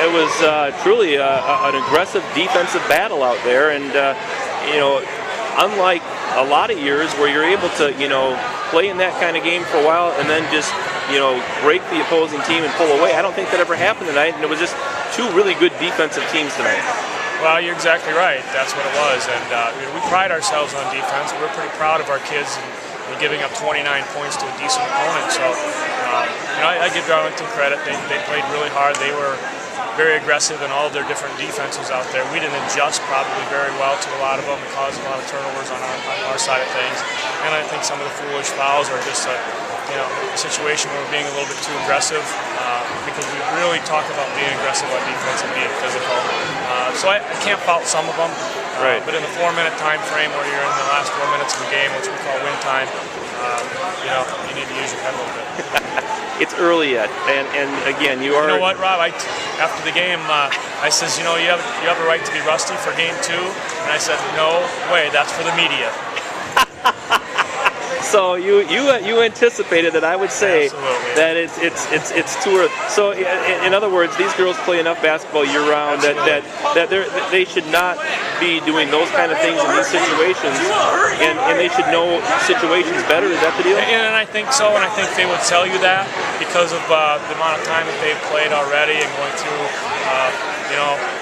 it was truly an aggressive defensive battle out there, and unlike a lot of years where you're able to play in that kind of game for a while and then just break the opposing team and pull away. I don't think that ever happened tonight, and it was just two really good defensive teams tonight. Well, you're exactly right. That's what it was, and we pride ourselves on defense. We're pretty proud of our kids and giving up 29 points to a decent opponent. So, I give Darlington credit. They played really hard. They were very aggressive in all of their different defenses out there. We didn't adjust probably very well to a lot of them and caused a lot of turnovers on our side of things. And I think some of the foolish fouls are just a situation where we're being a little bit too aggressive because we really talk about being aggressive on defense and being physical. So I can't fault some of them. Right. But in the 4-minute time frame where you're in the last 4 minutes of the game, which we call win time, you need to use your head a little bit. It's early yet, and again, you are. You know what, Rob? After the game, I says, you have a right to be rusty for game 2, and I said, no way, that's for the media. So you anticipated that I would say Absolutely. that it's too early. So in other words, these girls play enough basketball year round that they should not be doing those kind of things in these situations, and they should know situations better. Is that the deal? And I think so, and I think they would tell you that because of the amount of time that they've played already and going through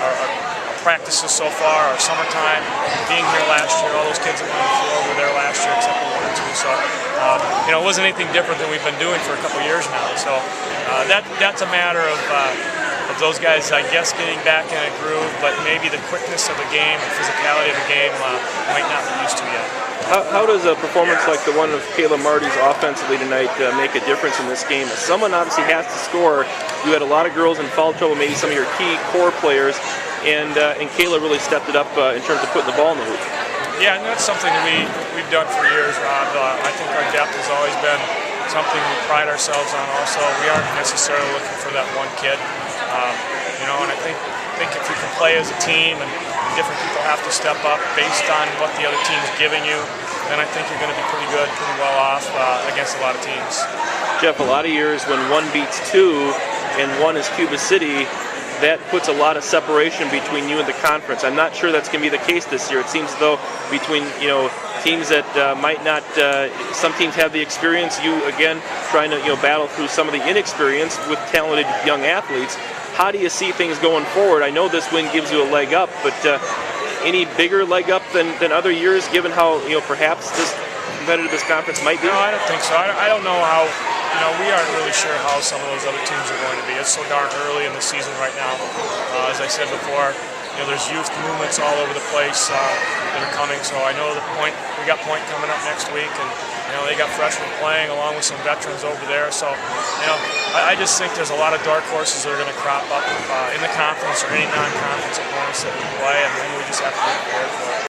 our practices so far, our summertime, being here last year. All those kids that were on the floor were there last year except for 1 or 2. So, it wasn't anything different than we've been doing for a couple years now. So that's a matter of those guys, I guess, getting back in a groove, but maybe the quickness of the game, the physicality of the game might not be used to yet. How does a performance like the one of Kayla Marty's offensively tonight make a difference in this game? Someone obviously has to score. You had a lot of girls in foul trouble, maybe some of your key core players, and Kayla really stepped it up in terms of putting the ball in the hoop. Yeah, and that's something that we've done for years, Rob. I think our depth has always been something we pride ourselves on also. We aren't necessarily looking for that one kid. And I think if you can play as a team and different people have to step up based on what the other team's giving you, then I think you're going to be pretty good, pretty well off against a lot of teams. Jeff, a lot of years when one beats two and one is Cuba City, that puts a lot of separation between you and the conference. I'm not sure that's going to be the case this year. It seems as though between teams that might not, some teams have the experience. You again trying to battle through some of the inexperience with talented young athletes. How do you see things going forward? I know this win gives you a leg up, but any bigger leg up than other years, given how perhaps this competitive this conference might be? No, I don't think so. I don't know how. We aren't really sure how some of those other teams are going to be. It's so darn early in the season right now. As I said before, there's youth movements all over the place that are coming. So I know we got Point coming up next week, and they got freshmen playing along with some veterans over there. So I just think there's a lot of dark horses that are going to crop up in the conference or any non-conference opponents that we play, and we just have to be prepared for it.